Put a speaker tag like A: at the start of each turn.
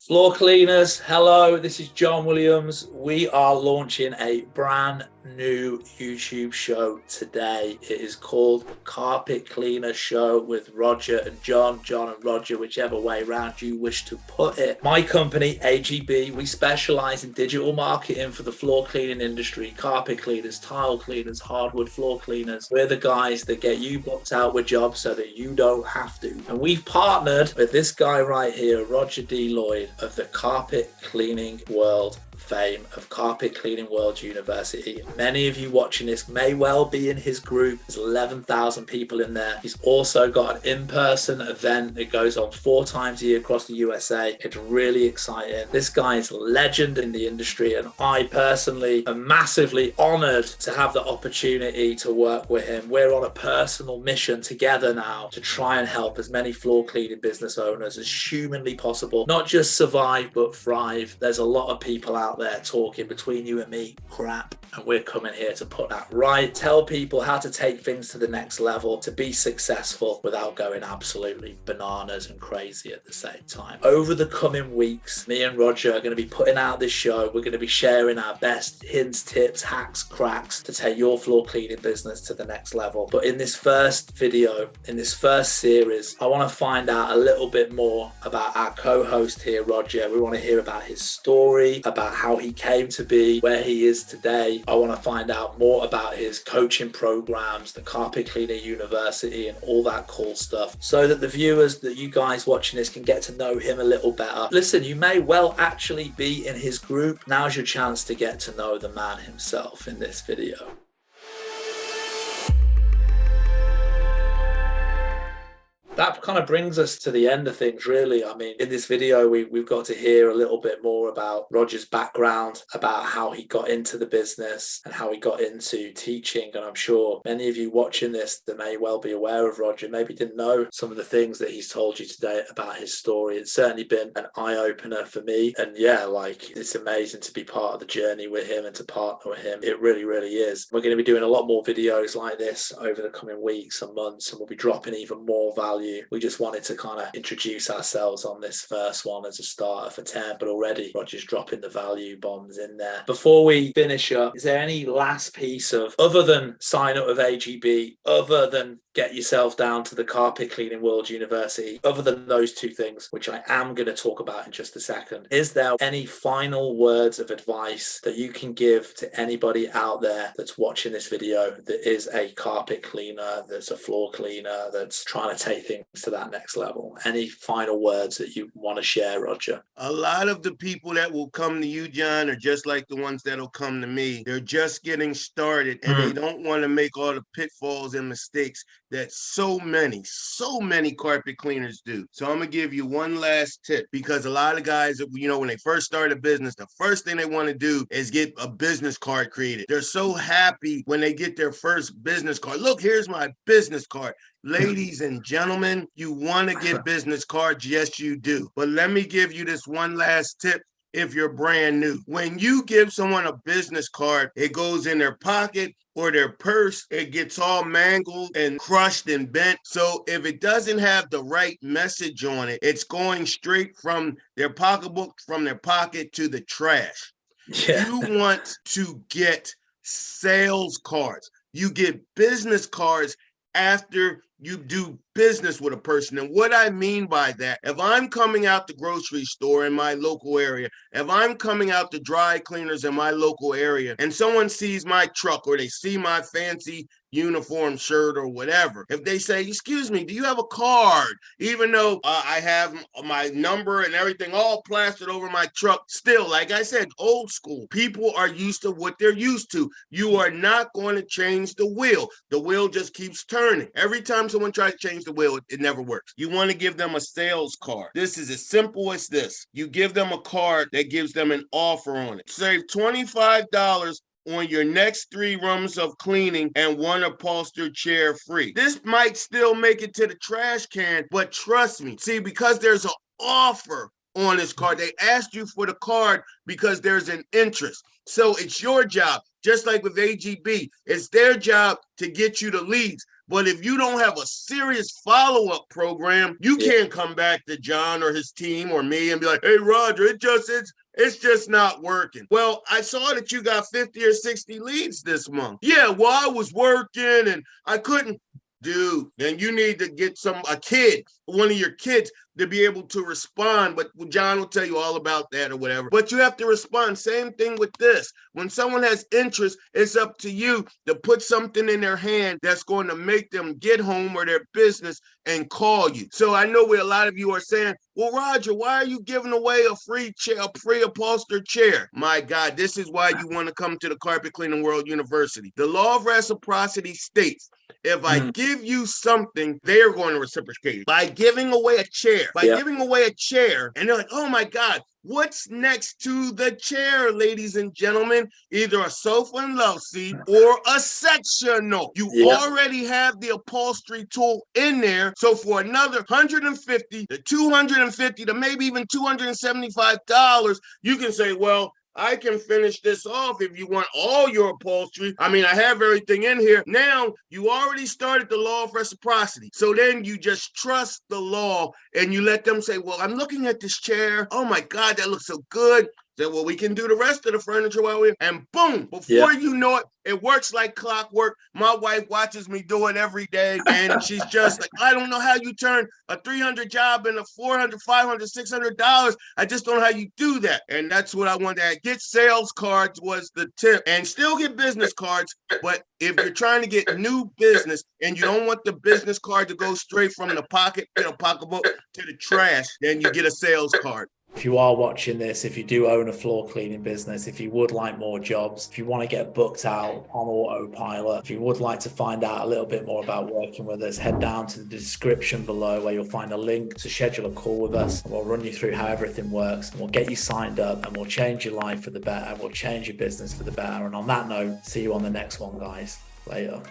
A: Floor cleaners, hello, this is John Williams. We are launching a brand new YouTube show today. It is called Carpet Cleaner Show with Roger and John and Roger, whichever way around you wish to put it. My company, AGB, we specialize in digital marketing for the floor cleaning industry, carpet cleaners, tile cleaners, hardwood floor cleaners. We're the guys that get you booked out with jobs so that you don't have to. And we've partnered with this guy right here, Roger D. Lloyd, of the Carpet Cleaning World fame of Carpet Cleaning World University. Many of you watching this may well be in his group. There's 11,000 people in there. He's also got an in-person event that goes on 4 times a year across the USA. It's really exciting. This guy is a legend in the industry, and I personally am massively honored to have the opportunity to work with him. We're on a personal mission together now to try and help as many floor cleaning business owners as humanly possible, not just survive but thrive. There's a lot of people out there talking between you and me crap, and we're coming here to put that right, tell people how to take things to the next level, to be successful without going absolutely bananas and crazy at the same time. Over the coming weeks, me and Roger are going to be putting out this show. We're going to be sharing our best hints, tips, hacks, cracks to take your floor cleaning business to the next level. But in this first video, in this first series, I want to find out a little bit more about our co-host here, Roger. We want to hear about his story, about how he came to be where he is today. I want to find out more about his coaching programs, the Carpet Cleaner University, and all that cool stuff, so that the viewers, that you guys watching this, can get to know him a little better. Listen, you may well actually be in his group. Now's your chance to get to know the man himself in this video. That kind of brings us to the end of things, really. I mean, in this video, we've got to hear a little bit more about Roger's background, about how he got into the business and how he got into teaching. And I'm sure many of you watching this that may well be aware of Roger, maybe didn't know some of the things that he's told you today about his story. It's certainly been an eye-opener for me. And yeah, like, it's amazing to be part of the journey with him and to partner with him. It really, really is. We're going to be doing a lot more videos like this over the coming weeks and months, and we'll be dropping even more value. We just wanted to kind of introduce ourselves on this first one as a starter for 10, but already Roger's dropping the value bombs in there. Before we finish up, is there any last piece of, other than sign up with AGB, other than get yourself down to the Carpet Cleaning World University, other than those two things, which I am going to talk about in just a second, is there any final words of advice that you can give to anybody out there that's watching this video that is a carpet cleaner, that's a floor cleaner, that's trying to take things to that next level? Any final words that you want to share, Roger?
B: A lot of the people that will come to you, John, are just like the ones that'll come to me. They're just getting started, and they don't want to make all the pitfalls and mistakes that so many carpet cleaners do. So I'm gonna give you one last tip, because a lot of guys, when they first start a business, the first thing they want to do is get a business card created. They're so happy when they get their first business card. Look, here's my business card. Ladies and gentlemen, you want to get business cards? Yes, you do. But let me give you this one last tip. If you're brand new, when you give someone a business card, it goes in their pocket or their purse. It gets all mangled and crushed and bent. So if it doesn't have the right message on it, it's going straight from their pocketbook, from their pocket to the trash. Yeah. You want to get sales cards. You get business cards after you do business with a person. And what I mean by that, if I'm coming out the grocery store in my local area, if I'm coming out to dry cleaners in my local area, and someone sees my truck or they see my fancy uniform shirt or whatever, if they say, excuse me, do you have a card? Even though I have my number and everything all plastered over my truck, still, like I said, old school. People are used to what they're used to. You are not going to change the wheel. The wheel just keeps turning. Every time someone tries to change the wheel, it never works. You want to give them a sales card. This is as simple as this. You give them a card that gives them an offer on it. Save $25 on your next 3 rooms of cleaning and 1 upholstered chair free. This might still make it to the trash can, but trust me, see, because there's an offer on this card, they asked you for the card because there's an interest. So it's your job, just like with AGB, it's their job to get you the leads. But if you don't have a serious follow-up program, you can't come back to John or his team or me and be like, hey, Roger, it's just not working. Well, I saw that you got 50 or 60 leads this month. Yeah, well, I was working and I couldn't. Dude, then you need to get one of your kids to be able to respond. But John will tell you all about that or whatever. But you have to respond. Same thing with this. When someone has interest, it's up to you to put something in their hand that's going to make them get home or their business and call you. So I know where a lot of you are saying, well, Roger, why are you giving away a free upholstered chair? My God, this is why you want to come to the Carpet Cleaning World University. The law of reciprocity states, if I give you something, they're going to reciprocate it. By giving away a chair, and they're like, oh my God, what's next to the chair, ladies and gentlemen? Either a sofa and love seat or a sectional. You already have the upholstery tool in there. So for another $150 to $250 to maybe even $275, you can say, well, I can finish this off if you want all your upholstery. I mean, I have everything in here. Now, you already started the law of reciprocity. So then you just trust the law and you let them say, well, I'm looking at this chair. Oh my God, that looks so good. Say, well, we can do the rest of the furniture while we're, and boom, before you know it, it works like clockwork. My wife watches me do it every day, and she's just like, I don't know how you turn a 300 job into $400, $500, $600. I just don't know how you do that. And that's what I wanted to add. Get sales cards was the tip, and still get business cards. But if you're trying to get new business and you don't want the business card to go straight from the pocketbook to the trash, then you get a sales card.
A: If you are watching this, if you do own a floor cleaning business, if you would like more jobs, if you want to get booked out on autopilot, if you would like to find out a little bit more about working with us, head down to the description below where you'll find a link to schedule a call with us, and we'll run you through how everything works, and we'll get you signed up, and we'll change your life for the better, and we'll change your business for the better. And on that note, see you on the next one, guys. Later.